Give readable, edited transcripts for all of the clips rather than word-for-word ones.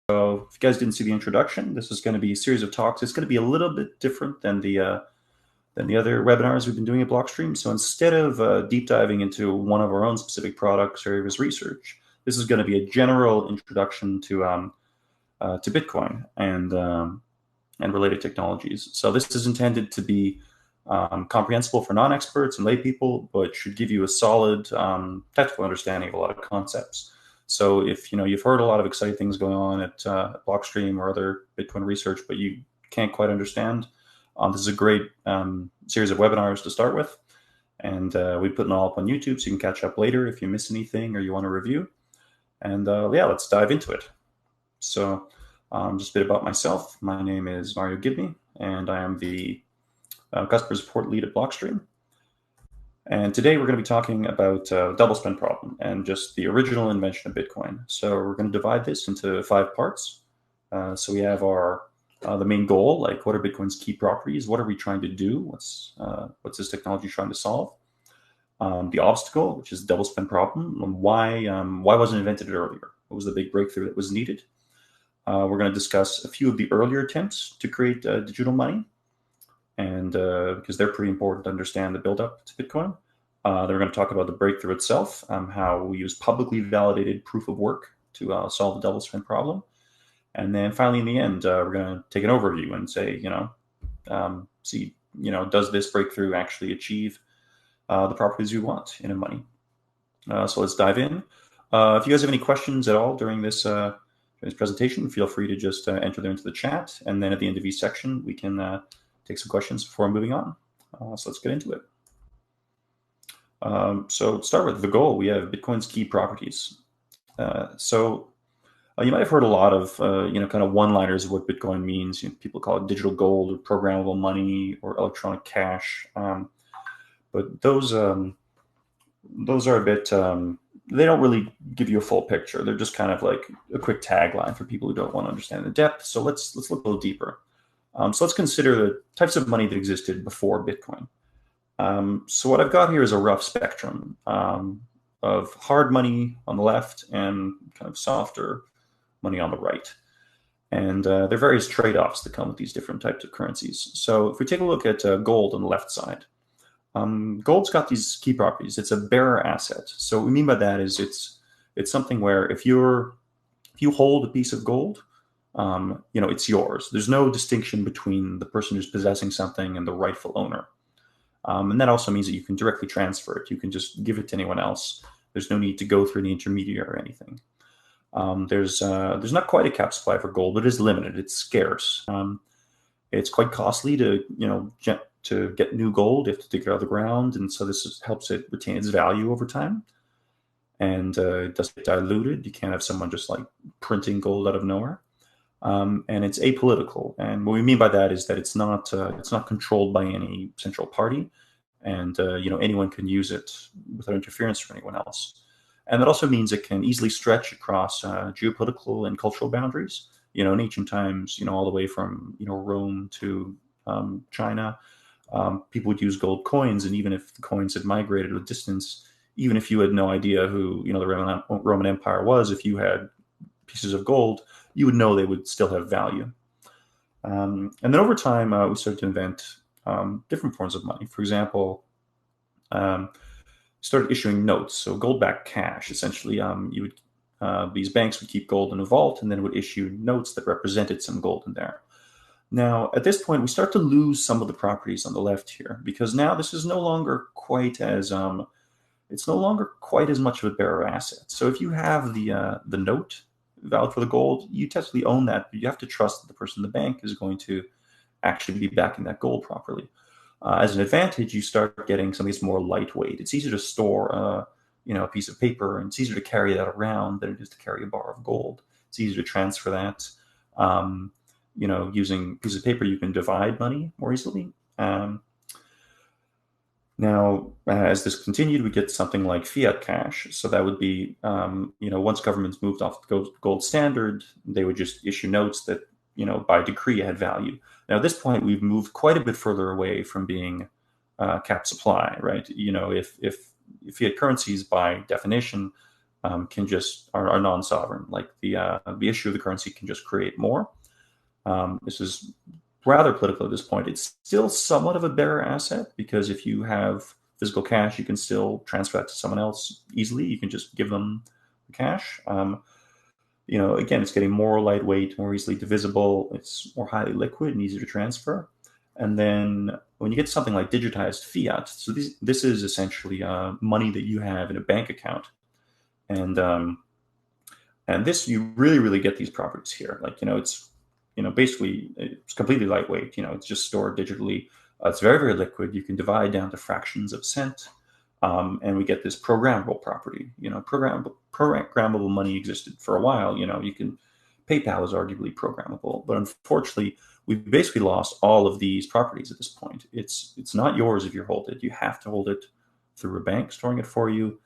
So if you guys didn't see the introduction, this is going to be a series of talks. It's going to be a little bit different than the other webinars we've been doing at Blockstream. So instead of deep diving into one of our own specific products or areas of research, this is going to be a general introduction to Bitcoin and related technologies. So this is intended to be comprehensible for non-experts and lay people, but should give you a solid technical understanding of a lot of concepts. So if you've heard a lot of exciting things going on at Blockstream or other Bitcoin research, but you can't quite understand, this is a great series of webinars to start with. And we put it all up on YouTube, so you can catch up later if you miss anything or you want to review. And yeah, let's dive into it. So just a bit about myself. My name is Mario Gibney, and I am the customer support lead at Blockstream. And today we're going to be talking about double spend problem and just the original invention of Bitcoin. So we're going to divide this into 5 parts. So we have our the main goal, like what are Bitcoin's key properties? What are we trying to do? What's this technology trying to solve? The obstacle, which is double spend problem. Why wasn't it invented earlier? What was the big breakthrough that was needed? We're going to discuss a few of the earlier attempts to create digital money, and because they're pretty important to understand the build-up to Bitcoin. Then we're going to talk about the breakthrough itself, how we use publicly validated proof of work to solve the double spend problem. And then finally, in the end, we're going to take an overview and say, does this breakthrough actually achieve the properties we want in a money? So let's dive in. If you guys have any questions at all during this presentation, feel free to just enter them into the chat. And then at the end of each section, we can take some questions before moving on. So let's get into it. So start with the goal. We have Bitcoin's key properties. You might have heard a lot of kind of one-liners of what Bitcoin means. People call it digital gold or programmable money or electronic cash. But those are a bit. They don't really give you a full picture. They're just kind of like a quick tagline for people who don't want to understand the depth. So let's look a little deeper. So let's consider the types of money that existed before Bitcoin. So what I've got here is a rough spectrum of hard money on the left and kind of softer money on the right. And there are various trade-offs that come with these different types of currencies. So if we take a look at gold on the left side, gold's got these key properties. It's a bearer asset. So what we mean by that is it's something where if you hold a piece of gold, it's yours. There's no distinction between the person who's possessing something and the rightful owner. And that also means that you can directly transfer it. You can just give it to anyone else. There's no need to go through the intermediary or anything. There's not quite a cap supply for gold, but it is limited. It's scarce. It's quite costly to get new gold. You have to dig it out of the ground, and so this helps it retain its value over time. And it doesn't get diluted. You can't have someone just like printing gold out of nowhere. And it's apolitical. And what we mean by that is that it's not controlled by any central party, and anyone can use it without interference from anyone else. And that also means it can easily stretch across geopolitical and cultural boundaries. In ancient times, all the way from Rome to China, people would use gold coins, and even if the coins had migrated a distance, even if you had no idea who the Roman Empire was, if you had pieces of gold, you would know they would still have value. And then over time, we started to invent different forms of money. For example, started issuing notes, so gold-backed cash. Essentially, these banks would keep gold in a vault and then would issue notes that represented some gold in there. Now, at this point, we start to lose some of the properties on the left here, because now this is no longer quite as much of a bearer asset. So if you have the note valid for the gold, you technically own that, but you have to trust that the person in the bank is going to actually be backing that gold properly. As an advantage, you start getting something that's more lightweight. It's easier to store a piece of paper, and it's easier to carry that around than it is to carry a bar of gold. It's easier to transfer that. Using pieces of paper, you can divide money more easily. Now, as this continued, we get something like fiat cash. So that would be, once governments moved off the gold standard, they would just issue notes that, by decree had value. Now, at this point, we've moved quite a bit further away from being cap supply, right? If fiat currencies, by definition, are non-sovereign. Like the issue of the currency can just create more. This is rather political at this point. It's still somewhat of a bearer asset because if you have physical cash, you can still transfer that to someone else easily. You can just give them the cash. Again, it's getting more lightweight, more easily divisible. It's more highly liquid and easier to transfer. And then when you get something like digitized fiat, so this is essentially money that you have in a bank account, and this you really get these properties here. Like it's basically it's completely lightweight. It's just stored digitally. It's very liquid. You can divide down to fractions of a cent, and we get this programmable property. Programmable money existed for a while. PayPal is arguably programmable, but unfortunately, we've basically lost all of these properties at this point. It's not yours if you hold it. You have to hold it through a bank storing it for you.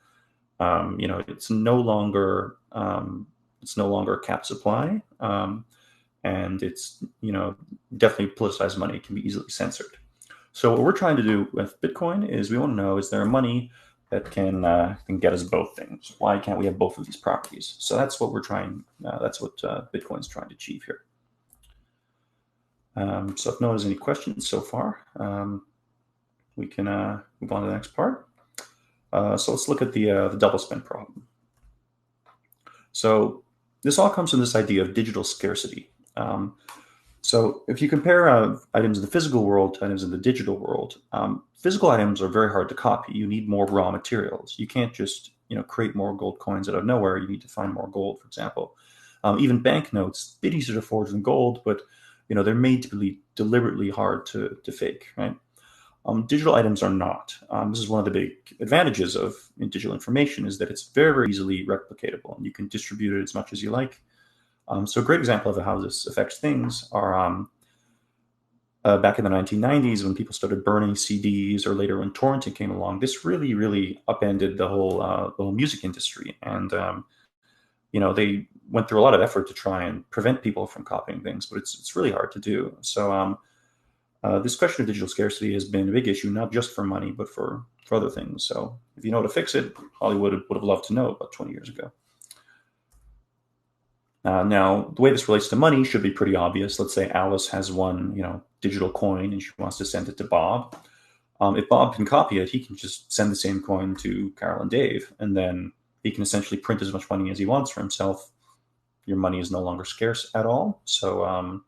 It's no longer a cap supply, and it's definitely politicized money. It can be easily censored. So what we're trying to do with Bitcoin is we want to know, is there a money that can get us both things? Why can't we have both of these properties? So that's what we're trying. That's what Bitcoin's trying to achieve here. So if no one has any questions so far, we can move on to the next part. So let's look at the double spend problem. So this all comes from this idea of digital scarcity. So if you compare items in the physical world to items in the digital world, physical items are very hard to copy. You need more raw materials. You can't just create more gold coins out of nowhere. You need to find more gold, for example. Even banknotes, a bit easier to forge than gold, but they're made to be deliberately hard to fake, right? Digital items are not. This is one of the big advantages of digital information, is that it's very easily replicatable, and you can distribute it as much as you like. So a great example of how this affects things are back in the 1990s when people started burning CDs, or later when torrenting came along. This really upended the whole music industry, and they went through a lot of effort to try and prevent people from copying things, but it's really hard to do. So this question of digital scarcity has been a big issue, not just for money, but for other things. So if you know how to fix it, Hollywood would have loved to know about 20 years ago. Now, the way this relates to money should be pretty obvious. Let's say Alice has one, digital coin, and she wants to send it to Bob. If Bob can copy it, he can just send the same coin to Carol and Dave, and then he can essentially print as much money as he wants for himself. Your money is no longer scarce at all. So,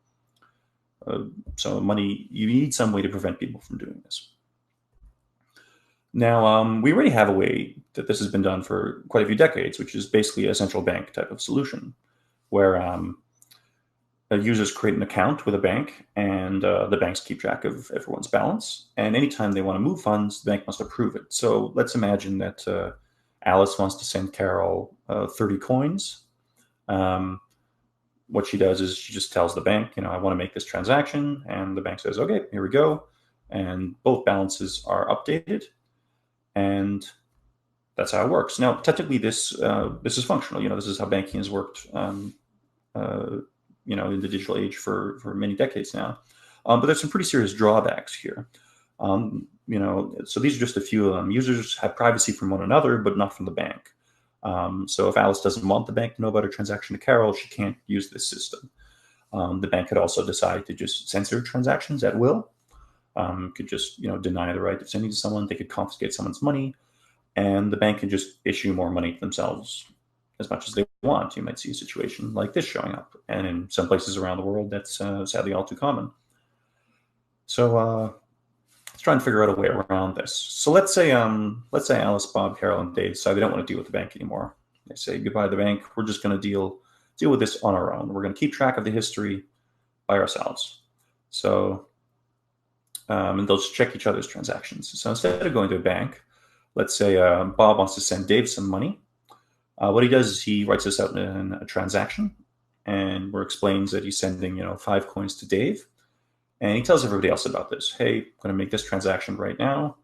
money, you need some way to prevent people from doing this. Now, we already have a way that this has been done for quite a few decades, which is basically a central bank type of solution, where users create an account with a bank, and the banks keep track of everyone's balance. And anytime they want to move funds, the bank must approve it. So let's imagine that Alice wants to send Carol 30 coins. What she does is she just tells the bank, I want to make this transaction. And the bank says, okay, here we go. And both balances are updated. And that's how it works. Now, technically, this is functional. This is how banking has worked in the digital age for many decades now. But there's some pretty serious drawbacks here. So these are just a few of them. Users have privacy from one another, but not from the bank. So if Alice doesn't want the bank to know about her transaction to Carol, she can't use this system. The bank could also decide to just censor transactions at will. Could just deny the right of sending to someone. They could confiscate someone's money, and the bank could just issue more money to themselves as much as they want. You might see a situation like this showing up, and in some places around the world, that's sadly all too common. So let's try and figure out a way around this. So let's say Alice, Bob, Carol, and Dave decide they don't want to deal with the bank anymore. They say goodbye to the bank. We're just going to deal with this on our own. We're going to keep track of the history by ourselves. So and they'll just check each other's transactions. So instead of going to a bank, let's say Bob wants to send Dave some money. What he does is he writes this out in a transaction, and where explains that he's sending 5 coins to Dave, and he tells everybody else about this. Hey, I'm going to make this transaction right now,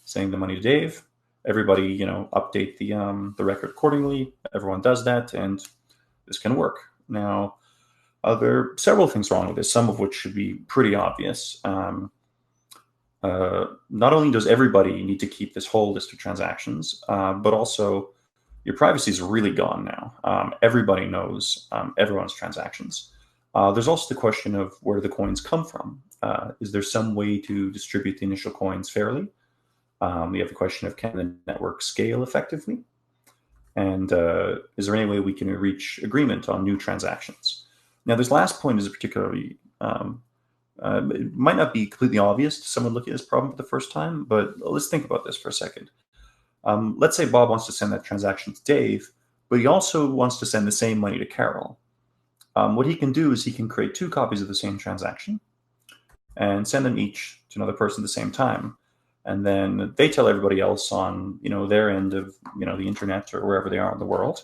sending the money to Dave. Everybody update the record accordingly. Everyone does that, and this can work. Now, there are several things wrong with this, some of which should be pretty obvious. Not only does everybody need to keep this whole list of transactions, but also your privacy is really gone now. Everybody knows everyone's transactions. There's also the question of where the coins come from. Is there some way to distribute the initial coins fairly? We have the question of, can the network scale effectively? And is there any way we can reach agreement on new transactions? Now, this last point is particularly, it might not be completely obvious to someone looking at this problem for the first time, but let's think about this for a second. Let's say Bob wants to send that transaction to Dave, but he also wants to send the same money to Carol. What he can do is he can create 2 copies of the same transaction and send them each to another person at the same time. And then they tell everybody else on their end of the internet or wherever they are in the world.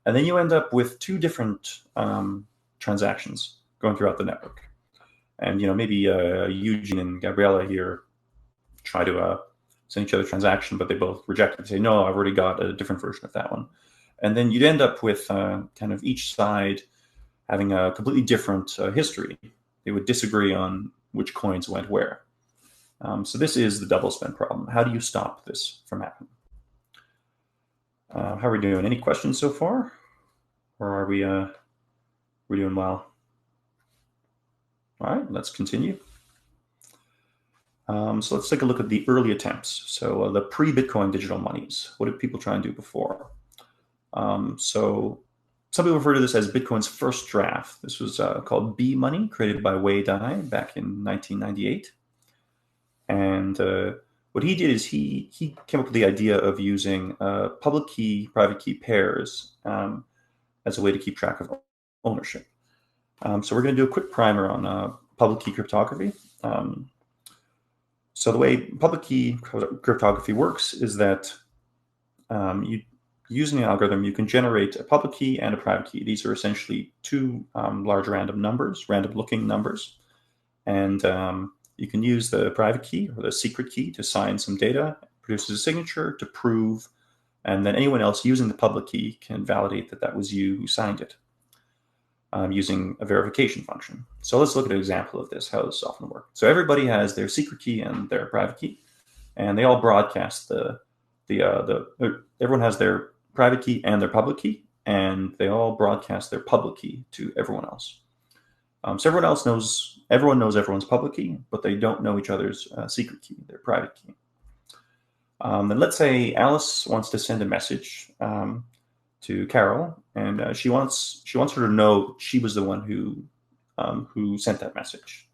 And then you end up with 2 different transactions going throughout the network. And maybe Eugene and Gabriella here try to send each other a transaction, but they both reject it and say, no, I've already got a different version of that one. And then you'd end up with kind of each side having a completely different history. They would disagree on which coins went where. So this is the double spend problem. How do you stop this from happening? How are we doing? Any questions so far? Or are we we're doing well? All right, let's continue. So let's take a look at the early attempts. So the pre-Bitcoin digital monies. What did people try and do before? So some people refer to this as Bitcoin's first draft. This was called B money, created by Wei Dai back in 1998. And what he did is he came up with the idea of using public key, private key pairs as a way to keep track of ownership. So we're going to do a quick primer on public key cryptography. So the way public key cryptography works is that using the algorithm, you can generate a public key and a private key. These are essentially 2 large random looking numbers. And you can use the private key or the secret key to sign some data, produces a signature to prove, and then anyone else using the public key can validate that that was you who signed it using a verification function. So let's look at an example of this, how this often works. So everybody has their secret key and their private key, and they all broadcast everyone has their private key and their public key, and they all broadcast their public key to everyone else. So everyone knows everyone's public key, but they don't know each other's secret key, their private key. Then let's say Alice wants to send a message to Carol, and she wants her to know she was the one who sent that message.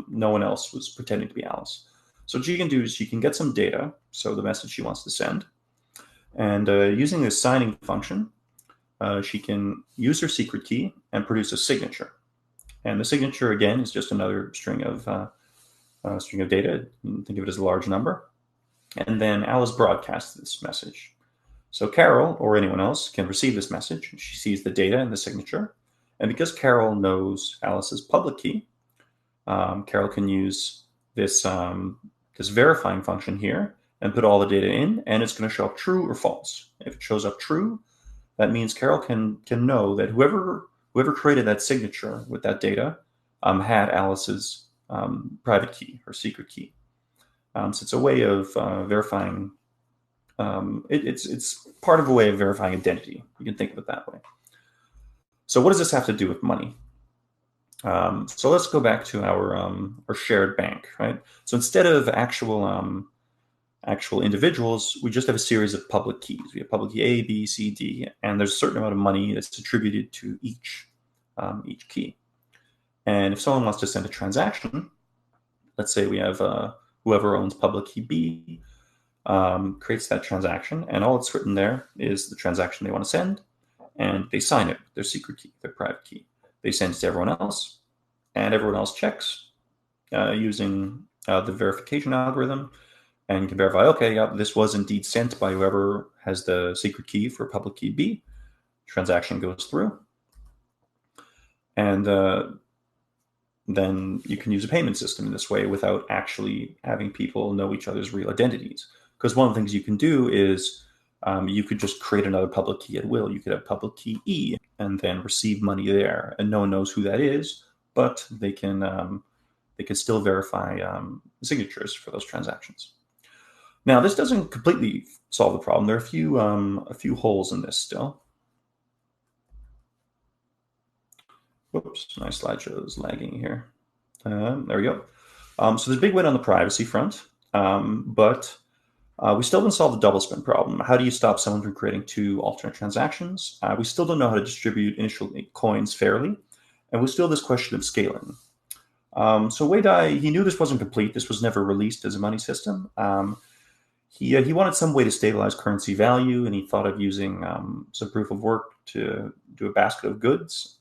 No one else was pretending to be Alice. So what she can do is she can get some data, so the message she wants to send, and using this signing function, she can use her secret key and produce a signature. And the signature, again, is just another string of data. You can think of it as a large number. And then Alice broadcasts this message. So Carol, or anyone else, can receive this message. She sees the data and the signature. And because Carol knows Alice's public key, Carol can use this verifying function here and put all the data in, and it's going to show up true or false. If it shows up true, that means Carol can know that whoever created that signature with that data had Alice's private key or secret key. So it's a way of verifying. It's part of a way of verifying identity. You can think of it that way. So what does this have to do with money? So let's go back to our shared bank, right? So instead of actual individuals, we just have a series of public keys. We have public key A, B, C, D, and there's a certain amount of money that's attributed to each key. And if someone wants to send a transaction, let's say we have whoever owns public key B creates that transaction, and all that's written there is the transaction they want to send, and they sign it with their secret key, their private key. They send it to everyone else, and everyone else checks using the verification algorithm, and you can verify, okay, yeah, this was indeed sent by whoever has the secret key for public key B. Transaction goes through. And then you can use a payment system in this way without actually having people know each other's real identities. Because one of the things you can do is you could just create another public key at will. You could have public key E and then receive money there, and no one knows who that is, but they can still verify signatures for those transactions. Now, this doesn't completely solve the problem. There are a few holes in this still. Whoops, my slideshow is lagging here. There we go. So there's a big win on the privacy front, but we still haven't solved the double spend problem. How do you stop someone from creating two alternate transactions? We still don't know how to distribute initial coins fairly, and we still have this question of scaling. So Wei Dai, he knew this wasn't complete. This was never released as a money system. He wanted some way to stabilize currency value, and he thought of using some proof of work to do a basket of goods.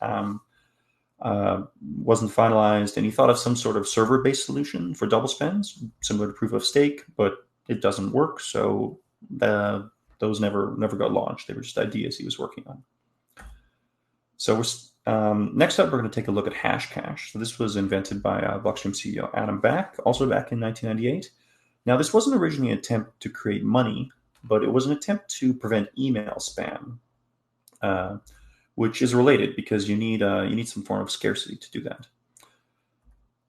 Wasn't finalized, and he thought of some sort of server-based solution for double spends, similar to proof of stake, but it doesn't work. So those never got launched. They were just ideas he was working on. So next up, we're going to take a look at Hashcash. So this was invented by Blockstream CEO Adam Back, also back in 1998. Now, this wasn't originally an attempt to create money, but it was an attempt to prevent email spam, which is related because you need some form of scarcity to do that.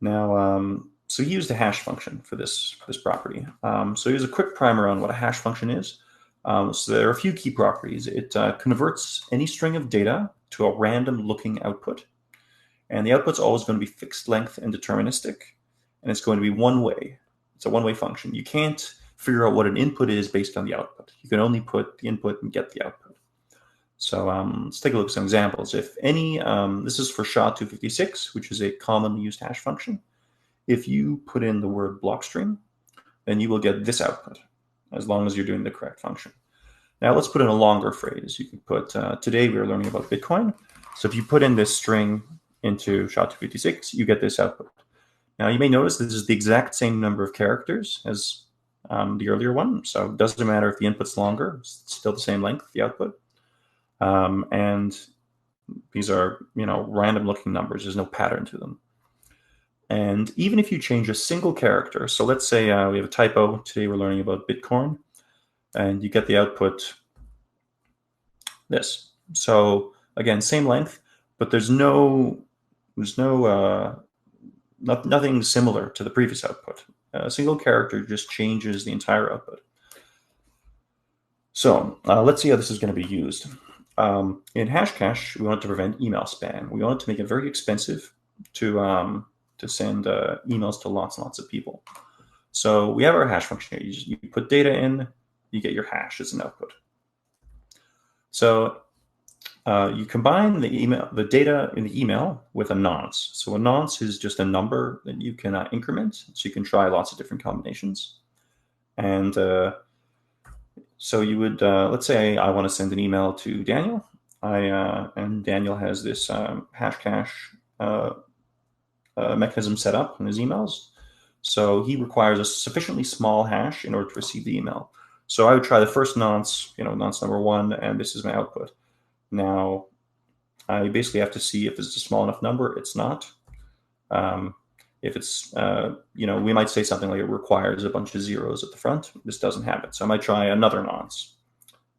Now, so he used a hash function for this property. So here's a quick primer on what a hash function is. So there are a few key properties. It converts any string of data to a random looking output. And the output's always going to be fixed length and deterministic. And it's going to be one way. It's a one-way function. You can't figure out what an input is based on the output. You can only put the input and get the output. So let's take a look at some examples. If any, this is for SHA-256, which is a commonly used hash function. If you put in the word Blockstream, then you will get this output, as long as you're doing the correct function. Now let's put in a longer phrase. You can put, today we are learning about Bitcoin. So if you put in this string into SHA-256, you get this output. Now you may notice this is the exact same number of characters as the earlier one. So it doesn't matter if the input's longer, it's still the same length, the output. And these are, random looking numbers. There's no pattern to them. And even if you change a single character, so let's say we have a typo. Today we're learning about Bitcoin, and you get the output this. So again, same length, but there's nothing similar to the previous output. A single character just changes the entire output. So let's see how this is going to be used. In Hashcash, we want to prevent email spam. We want to make it very expensive to send emails to lots and lots of people. So we have our hash function here. You put data in, you get your hash as an output. So you combine the data in the email with a nonce. So a nonce is just a number that you can increment. So you can try lots of different combinations. And so you would, let's say I want to send an email to Daniel. And Daniel has this Hashcash mechanism set up in his emails. So he requires a sufficiently small hash in order to receive the email. So I would try the first nonce, nonce number 1, and this is my output. Now, I basically have to see if it's a small enough number. It's not. If it's, we might say something like it requires a bunch of zeros at the front. This doesn't have it. So I might try another nonce,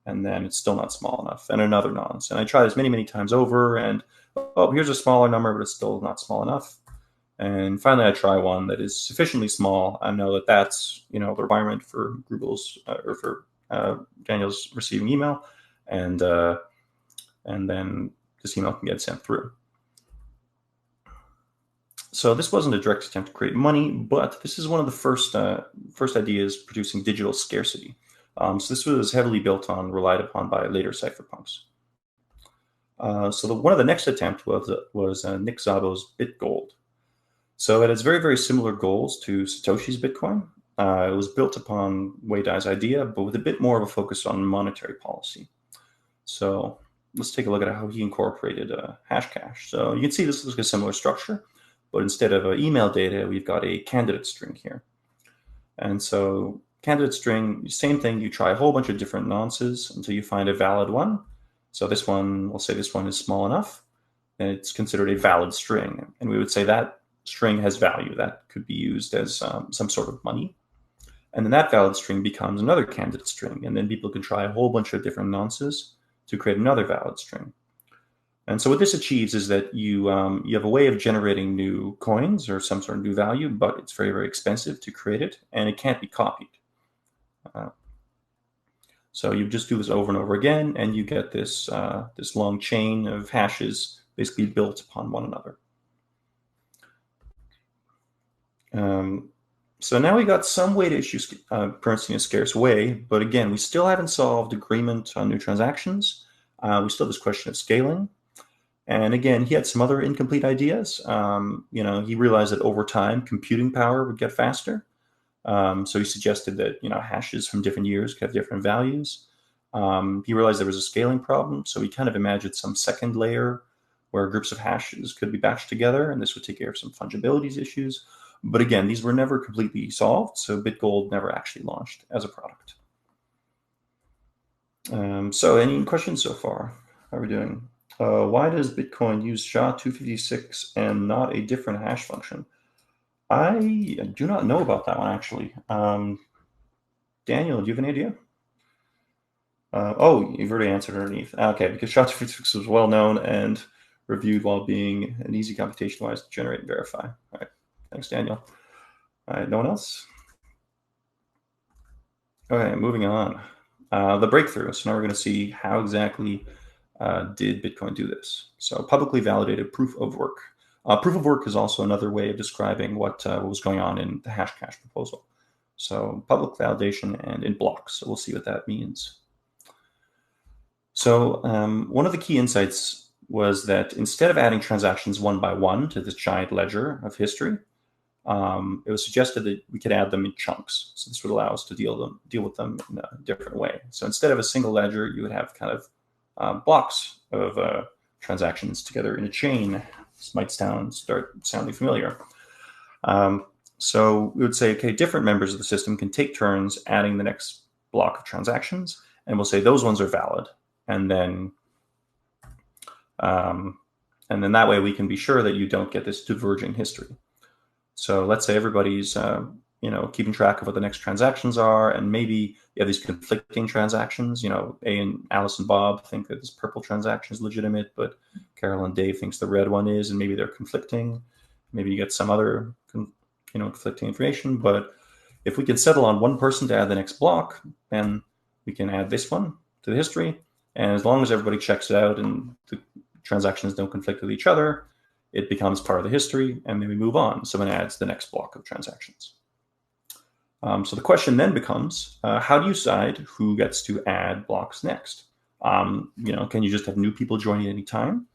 and then it's still not small enough, and another nonce. And I try this many, many times over, and, oh, here's a smaller number, but it's still not small enough. And finally, I try one that is sufficiently small. I know that that's, the requirement for Google's or for Daniel's receiving email, and then this email can get sent through. So this wasn't a direct attempt to create money, but this is one of the first ideas producing digital scarcity. So this was heavily built on, relied upon by later cypherpunks. So one of the next attempt was Nick Szabo's BitGold. So it has very, very similar goals to Satoshi's Bitcoin. It was built upon Wei Dai's idea, but with a bit more of a focus on monetary policy. So let's take a look at how he incorporated Hashcash. So you can see this looks like a similar structure, but instead of email data, we've got a candidate string here. And so candidate string, same thing, you try a whole bunch of different nonces until you find a valid one. So this one, we'll say this one is small enough, and it's considered a valid string. And we would say that string has value that could be used as some sort of money. And then that valid string becomes another candidate string. And then people can try a whole bunch of different nonces to create another valid string. And so what this achieves is that you have a way of generating new coins or some sort of new value, but it's very, very expensive to create it, and it can't be copied. So you just do this over and over again, and you get this this long chain of hashes basically built upon one another. So now we got some way to issue currency in a scarce way, but again, we still haven't solved agreement on new transactions. We still have this question of scaling. And again, he had some other incomplete ideas. He realized that over time, computing power would get faster. So he suggested that hashes from different years could have different values. He realized there was a scaling problem, so he kind of imagined some second layer where groups of hashes could be batched together, and this would take care of some fungibility issues. But again, these were never completely solved, so BitGold never actually launched as a product. So any questions so far? How are we doing? Why does Bitcoin use SHA-256 and not a different hash function? I do not know about that one, actually. Daniel, do you have any idea? Oh, you've already answered underneath. Okay, because SHA-256 was well known and reviewed while being an easy computation-wise to generate and verify. All right, thanks, Daniel. All right, no one else? Okay, moving on. The breakthrough. So now we're going to see how exactly did Bitcoin do this. So publicly validated proof of work. Proof of work is also another way of describing what was going on in the Hashcash proposal. So public validation and in blocks. So we'll see what that means. So one of the key insights was that instead of adding transactions one by one to this giant ledger of history, it was suggested that we could add them in chunks. So this would allow us to deal with them in a different way. So instead of a single ledger, you would have kind of blocks of transactions together in a chain. This might start sounding familiar. So we would say, okay, different members of the system can take turns adding the next block of transactions, and we'll say those ones are valid. And then that way we can be sure that you don't get this diverging history. So let's say everybody's keeping track of what the next transactions are, and maybe you have these conflicting transactions. A and Alice and Bob think that this purple transaction is legitimate, but Carol and Dave thinks the red one is, and maybe they're conflicting. Maybe you get some other conflicting information. But if we can settle on one person to add the next block, then we can add this one to the history. And as long as everybody checks it out and the transactions don't conflict with each other, it becomes part of the history, and then we move on. Someone adds the next block of transactions. So the question then becomes, how do you decide who gets to add blocks next? Can you just have new people joining at any time?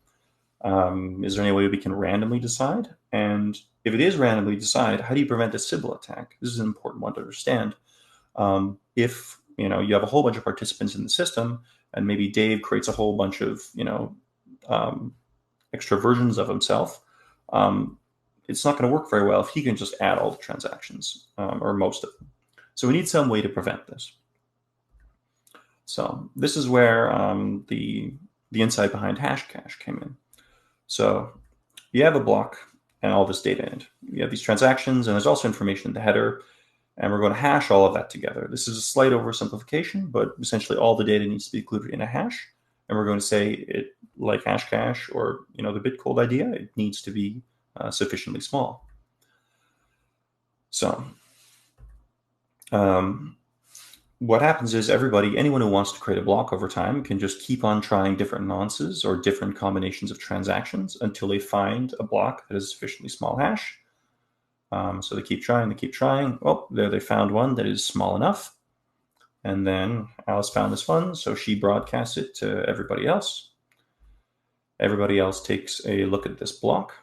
Is there any way we can randomly decide? And if it is randomly decide, how do you prevent a Sybil attack? This is an important one to understand. If you have a whole bunch of participants in the system, and maybe Dave creates a whole bunch of extra versions of himself, it's not going to work very well if he can just add all the transactions or most of them. So we need some way to prevent this. So this is where the insight behind Hashcash came in. So you have a block and all this data in it. You have these transactions, and there's also information in the header, and we're going to hash all of that together. This is a slight oversimplification, but essentially all the data needs to be included in a hash, and we're going to say it, like Hashcash or the BitGold idea, it needs to be sufficiently small. So what happens is anyone who wants to create a block over time can just keep on trying different nonces or different combinations of transactions until they find a block that is a sufficiently small hash. So they keep trying. Oh, there they found one that is small enough. And then Alice found this one, so she broadcasts it to everybody else. Everybody else takes a look at this block.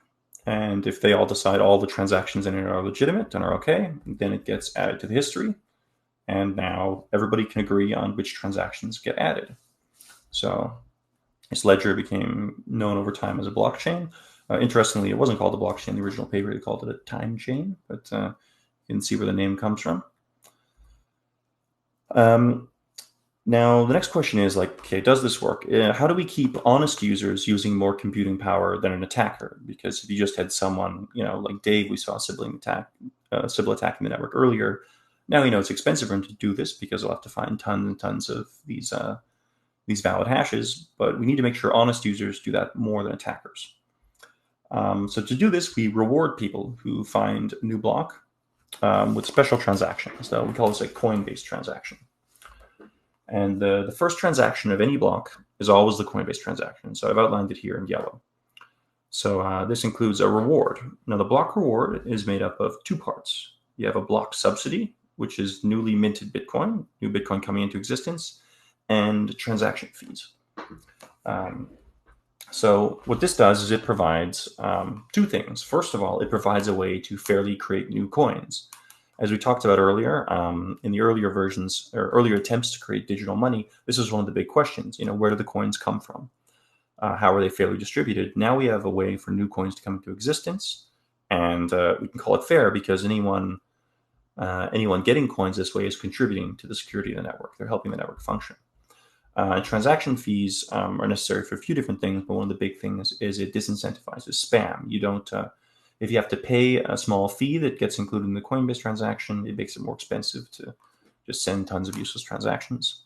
And if they all decide all the transactions in it are legitimate and are okay, then it gets added to the history. And now everybody can agree on which transactions get added. So this ledger became known over time as a blockchain. Interestingly, it wasn't called a blockchain in the original paper. They called it a time chain, but you can see where the name comes from. Now, the next question is okay, does this work? How do we keep honest users using more computing power than an attacker? Because if you just had someone, like Dave, we saw Sybil attacking the network earlier. Now, it's expensive for him to do this because he'll have to find tons and tons of these valid hashes, but we need to make sure honest users do that more than attackers. So to do this, we reward people who find a new block, with special transactions. So we call this a Coinbase transaction. And the first transaction of any block is always the Coinbase transaction. So I've outlined it here in yellow. So this includes a reward. Now, the block reward is made up of two parts. You have a block subsidy, which is newly minted Bitcoin, new Bitcoin coming into existence, and transaction fees. So what this does is it provides two things. First of all, it provides a way to fairly create new coins. As we talked about earlier, in the earlier versions or earlier attempts to create digital money, this is one of the big questions. Where do the coins come from? How are they fairly distributed? Now we have a way for new coins to come into existence, and we can call it fair because anyone getting coins this way is contributing to the security of the network. They're helping the network function. Transaction fees are necessary for a few different things, but one of the big things is it disincentivizes spam. You don't, if you have to pay a small fee that gets included in the Coinbase transaction, it makes it more expensive to just send tons of useless transactions.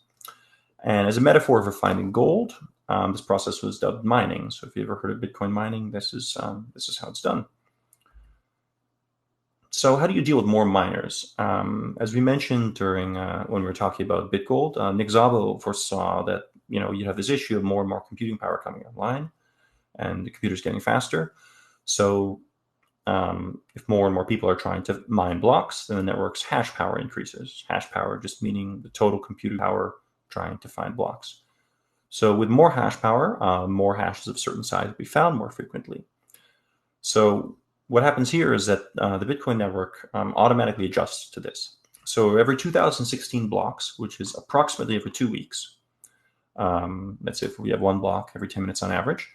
And as a metaphor for finding gold, this process was dubbed mining. So if you ever heard of Bitcoin mining, this is how it's done. So how do you deal with more miners? As we mentioned during when we were talking about BitGold, Nick Szabo foresaw that you'd have this issue of more and more computing power coming online, and the computers getting faster. So if more and more people are trying to mine blocks, then the network's hash power increases. Hash power just meaning the total computing power trying to find blocks. So with more hash power, more hashes of certain size will be found more frequently. So what happens here is that the Bitcoin network automatically adjusts to this. So every 2016 blocks, which is approximately every 2 weeks, let's say if we have one block every 10 minutes on average,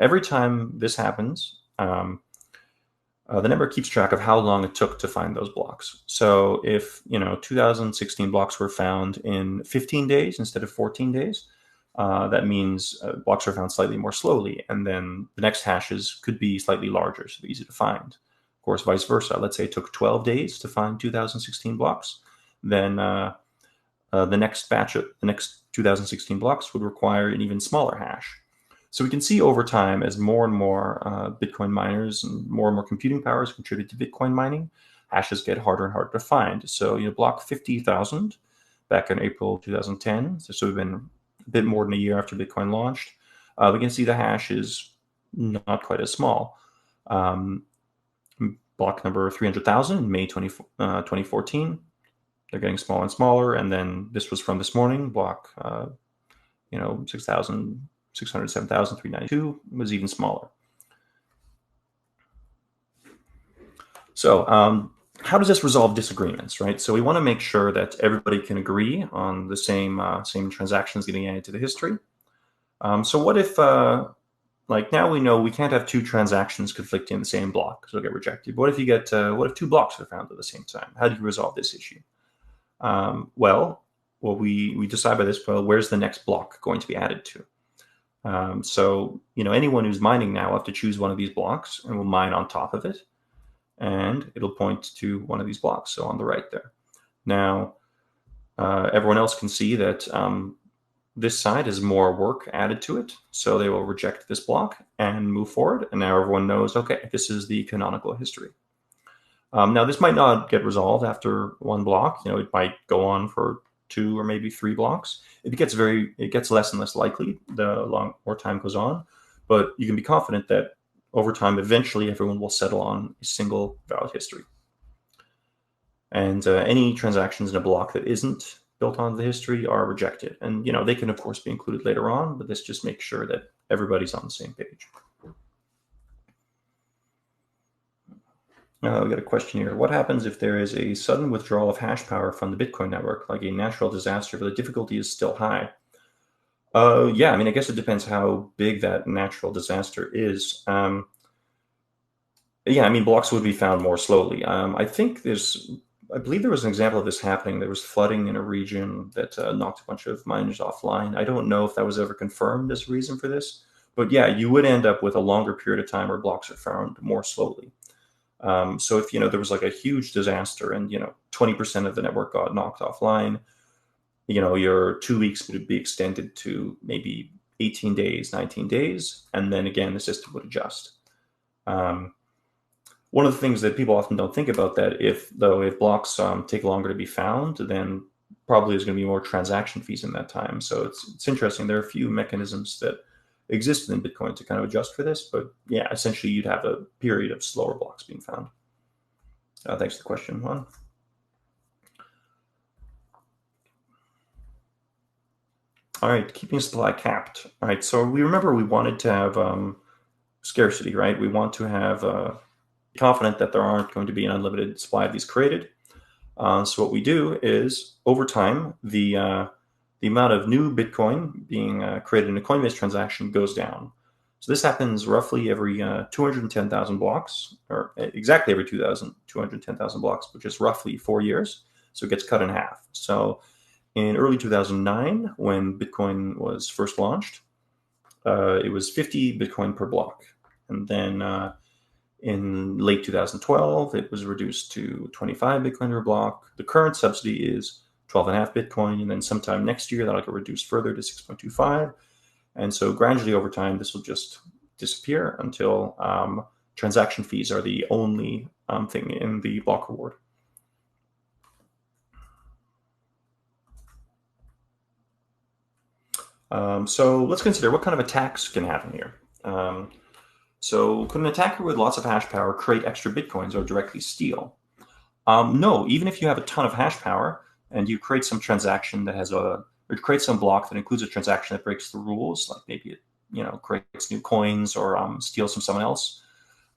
every time this happens, the network keeps track of how long it took to find those blocks. So if 2016 blocks were found in 15 days instead of 14 days, that means blocks are found slightly more slowly, and then the next hashes could be slightly larger, so they're easy to find. Of course, vice versa. Let's say it took 12 days to find 2016 blocks, then the next batch of the next 2016 blocks would require an even smaller hash. So we can see over time, as more and more Bitcoin miners and more computing powers contribute to Bitcoin mining, hashes get harder and harder to find. So block 50,000 back in April 2010. So we've been a bit more than a year after Bitcoin launched. We can see the hash is not quite as small. Block number 300,000 in May 2014. They're getting smaller and smaller. And then this was from this morning, block 607,392 was even smaller. So how does this resolve disagreements, right? So we want to make sure that everybody can agree on the same transactions getting added to the history. So what if, now we know we can't have two transactions conflicting in the same block, so they'll get rejected. What if you get, what if two blocks are found at the same time? How do you resolve this issue? Well, we decide by this, where's the next block going to be added to? So anyone who's mining now will have to choose one of these blocks and will mine on top of it. And it'll point to one of these blocks, so on the right there. Now, everyone else can see that this side has more work added to it, so they will reject this block and move forward. And now everyone knows, okay, this is the canonical history. Now, this might not get resolved after one block. It might go on for 2 or maybe 3 blocks. It gets less and less likely the more time goes on, but you can be confident that over time, eventually, everyone will settle on a single valid history. And any transactions in a block that isn't built on the history are rejected. And, they can, of course, be included later on, but this just makes sure that everybody's on the same page. We got a question here. What happens if there is a sudden withdrawal of hash power from the Bitcoin network, like a natural disaster, but the difficulty is still high? Yeah, I guess it depends how big that natural disaster is. Blocks would be found more slowly. I believe there was an example of this happening. There was flooding in a region that knocked a bunch of miners offline. I don't know if that was ever confirmed as a reason for this, but yeah, you would end up with a longer period of time where blocks are found more slowly. So if, there was like a huge disaster and, 20% of the network got knocked offline, your 2 weeks would be extended to maybe 18 days, 19 days. And then again, the system would adjust. One of the things that people often don't think about that if blocks take longer to be found, then probably there's going to be more transaction fees in that time. So it's interesting. There are a few mechanisms that exist in Bitcoin to kind of adjust for this, but yeah, essentially you'd have a period of slower blocks being found. Thanks for the question, Juan. All right, keeping supply capped. All right, so we wanted to have scarcity, right? We want to have confident that there aren't going to be an unlimited supply of these created. So what we do is, over time, the amount of new Bitcoin being created in a Coinbase transaction goes down. So this happens roughly every 210,000 blocks, or exactly every 210,000 blocks, which is roughly 4 years. So it gets cut in half. So in early 2009, when Bitcoin was first launched, it was 50 Bitcoin per block. And then in late 2012, it was reduced to 25 Bitcoin per block. The current subsidy is 12.5 Bitcoin, and then sometime next year that'll get reduced further to 6.25. And so gradually over time, this will just disappear until transaction fees are the only thing in the block reward. So let's consider what kind of attacks can happen here. So could an attacker with lots of hash power create extra Bitcoins or directly steal? No, even if you have a ton of hash power and you create some transaction that has or create some block that includes a transaction that breaks the rules, like maybe it creates new coins or steals from someone else,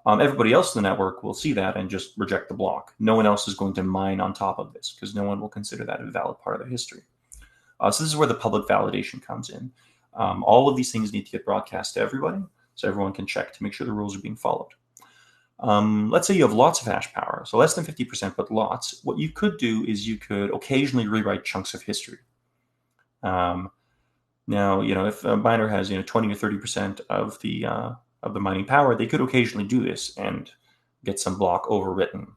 everybody else in the network will see that and just reject the block. No one else is going to mine on top of this because no one will consider that a valid part of their history. So this is where the public validation comes in. All of these things need to get broadcast to everybody so everyone can check to make sure the rules are being followed. Let's say you have lots of hash power, so less than 50%, but lots. What you could do is you could occasionally rewrite chunks of history. Now, if a miner has 20 or 30% of the mining power, they could occasionally do this and get some block overwritten.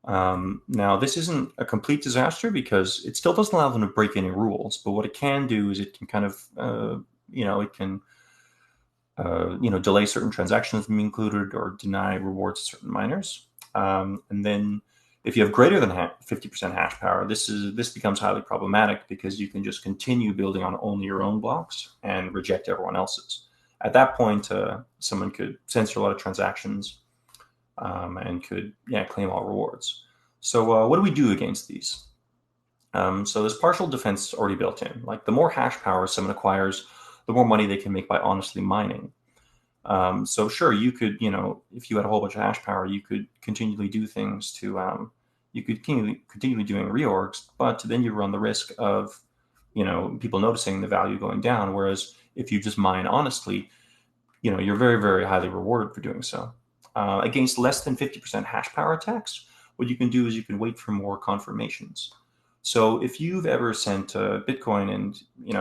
Now, this isn't a complete disaster because it still doesn't allow them to break any rules. But what it can do is it can kind of, it can, delay certain transactions from being included or deny rewards to certain miners. And then if you have greater than 50% hash power, this becomes highly problematic because you can just continue building on only your own blocks and reject everyone else's. At that point, someone could censor a lot of transactions and could claim all rewards. So what do we do against these? So there's partial defense already built in. Like the more hash power someone acquires, the more money they can make by honestly mining. So sure, you could, if you had a whole bunch of hash power, you could continually do things to, you could continually doing reorgs, but then you run the risk of, people noticing the value going down. Whereas if you just mine honestly, you're very, very highly rewarded for doing so. Against less than 50% hash power attacks, what you can do is you can wait for more confirmations. So if you've ever sent Bitcoin and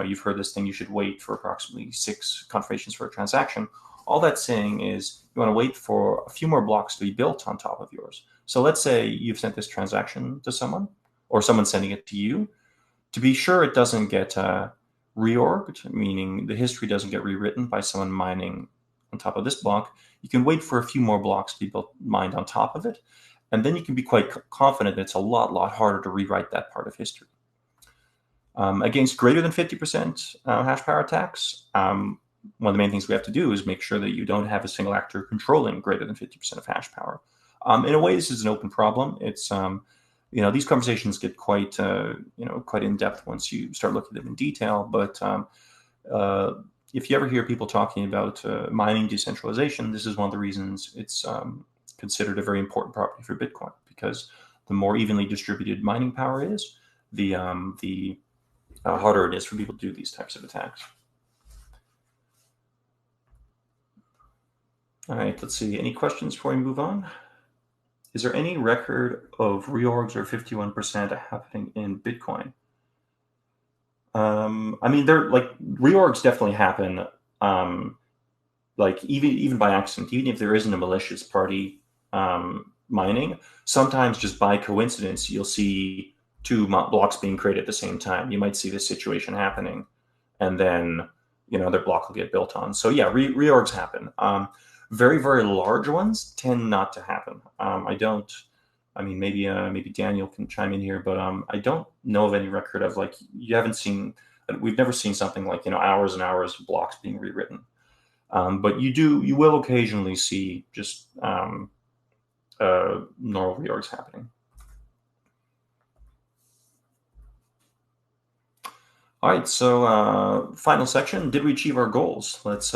you've heard this thing, you should wait for approximately 6 confirmations for a transaction. All that's saying is you want to wait for a few more blocks to be built on top of yours. So let's say you've sent this transaction to someone, or someone's sending it to you. To be sure it doesn't get reorged, meaning the history doesn't get rewritten by someone mining on top of this block, you can wait for a few more blocks to be mined on top of it. And then you can be quite confident that it's a lot harder to rewrite that part of history. Against greater than 50% hash power attacks, one of the main things we have to do is make sure that you don't have a single actor controlling greater than 50% of hash power. In a way, this is an open problem. It's these conversations get quite in depth once you start looking at them in detail. But if you ever hear people talking about mining decentralization, this is one of the reasons it's considered a very important property for Bitcoin, because the more evenly distributed mining power is, the harder it is for people to do these types of attacks. All right, let's see. Any questions before we move on? Is there any record of reorgs or 51% happening in Bitcoin? They're like reorgs definitely happen. Like even by accident, even if there isn't a malicious party mining, sometimes just by coincidence you'll see 2 blocks being created at the same time. You might see this situation happening, and then their block will get built on. So yeah, reorgs happen. Very, very large ones tend not to happen. I mean, maybe Daniel can chime in here, but I don't know of any record of like you haven't seen. We've never seen something like hours and hours of blocks being rewritten. But you will occasionally see just normal reorgs happening. All right, so final section. Did we achieve our goals? Let's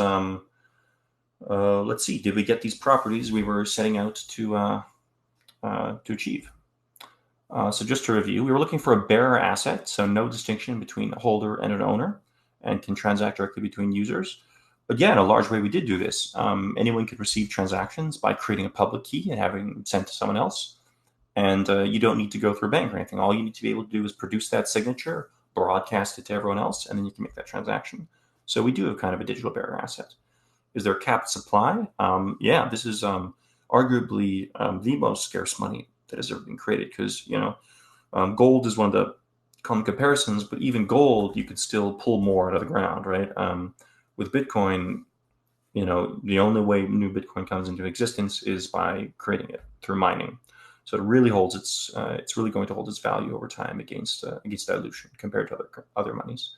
see. Did we get these properties we were setting out to achieve? So just to review, we were looking for a bearer asset, so no distinction between a holder and an owner, and can transact directly between users. But yeah, in a large way, we did do this. Anyone could receive transactions by creating a public key and having it sent to someone else. And you don't need to go through a bank or anything. All you need to be able to do is produce that signature, broadcast it to everyone else, and then you can make that transaction. So we do have kind of a digital bearer asset. Is there a capped supply? Yeah, this is arguably the most scarce money that has ever been created because, gold is one of the common comparisons, but even gold, you could still pull more out of the ground, right? With Bitcoin, the only way new Bitcoin comes into existence is by creating it through mining. So it really holds it's really going to hold its value over time against dilution compared to other monies.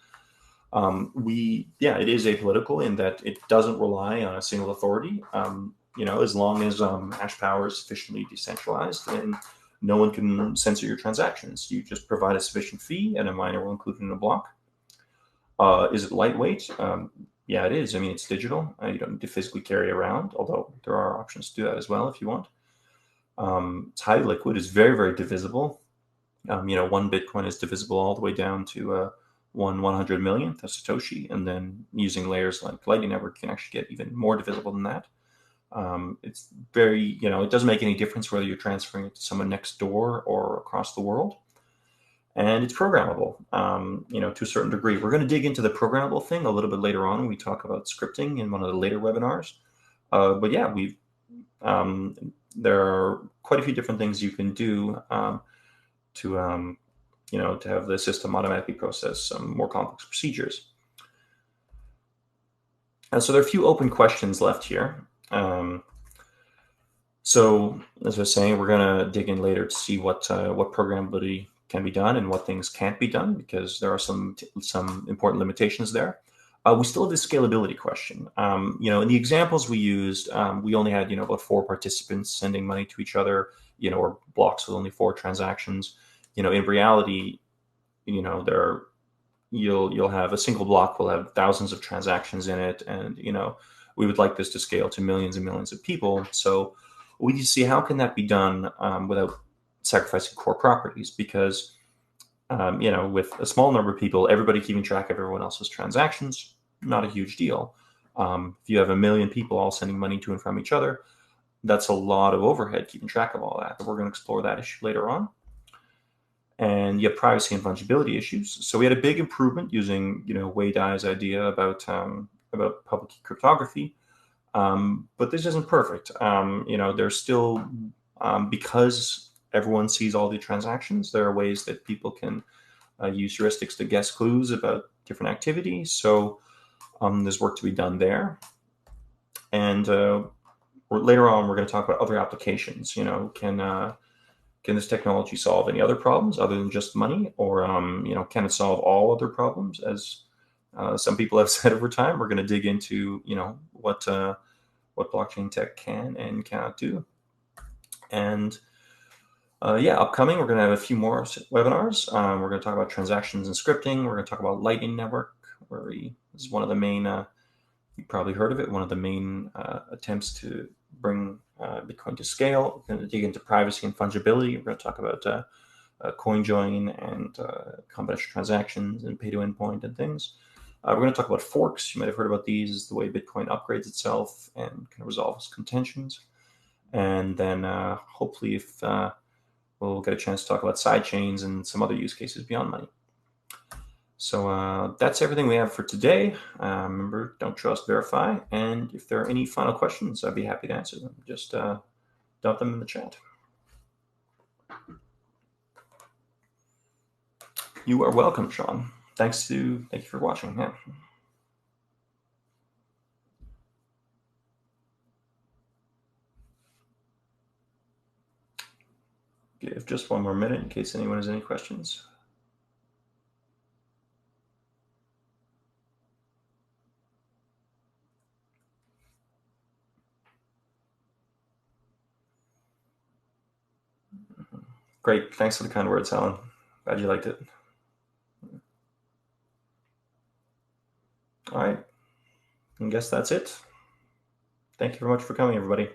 It is apolitical in that it doesn't rely on a single authority. As long as hash power is sufficiently decentralized, then no one can censor your transactions. You just provide a sufficient fee, and a miner will include it in a block. Is it lightweight? Yeah, it is. I mean, it's digital. You don't need to physically carry it around, although there are options to do that as well if you want. It's highly liquid. It's very, very divisible. One Bitcoin is divisible all the way down to 1/100 millionth of Satoshi, and then using layers like Lightning Network can actually get even more divisible than that. It's very, it doesn't make any difference whether you're transferring it to someone next door or across the world. And it's programmable, to a certain degree. We're going to dig into the programmable thing a little bit later on when we talk about scripting in one of the later webinars. But yeah, there are quite a few different things you can do to have the system automatically process some more complex procedures. And so there are a few open questions left here. So as I was saying, we're going to dig in later to see what programmability can be done and what things can't be done, because there are some important limitations there. We still have the scalability question. In the examples we used, we only had about 4 participants sending money to each other, or blocks with only 4 transactions. In reality, you'll have a single block will have thousands of transactions in it, and we would like this to scale to millions and millions of people. So we need to see how can that be done without sacrificing core properties, because with a small number of people, everybody keeping track of everyone else's transactions, not a huge deal. If you have 1 million people all sending money to and from each other, that's a lot of overhead keeping track of all that. But we're going to explore that issue later on. And you have privacy and fungibility issues. So we had a big improvement using Wei Dai's idea about public key cryptography. But this isn't perfect. There's still, because everyone sees all the transactions, there are ways that people can use heuristics to guess clues about different activities. So there's work to be done there. And later on, we're going to talk about other applications. Can this technology solve any other problems other than just money? Or, can it solve all other problems? As some people have said over time, we're going to dig into, what blockchain tech can and cannot do. And upcoming, we're going to have a few more webinars. We're going to talk about transactions and scripting. We're going to talk about Lightning Network, this is one of the main, you probably heard of it, one of the main attempts to bring Bitcoin to scale. We're going to dig into privacy and fungibility. We're going to talk about CoinJoin and combination transactions and pay-to-endpoint and things. We're going to talk about forks. You might have heard about these. Is the way Bitcoin upgrades itself and kind of resolves contentions. And then hopefully if we'll get a chance to talk about sidechains and some other use cases beyond money. So that's everything we have for today. Remember, don't trust, verify. And if there are any final questions, I'd be happy to answer them. Just dump them in the chat. You are welcome, Sean. Thank you for watching. Yeah. Give just one more minute in case anyone has any questions. Great. Thanks for the kind words, Alan. Glad you liked it. All right. I guess that's it. Thank you very much for coming, everybody.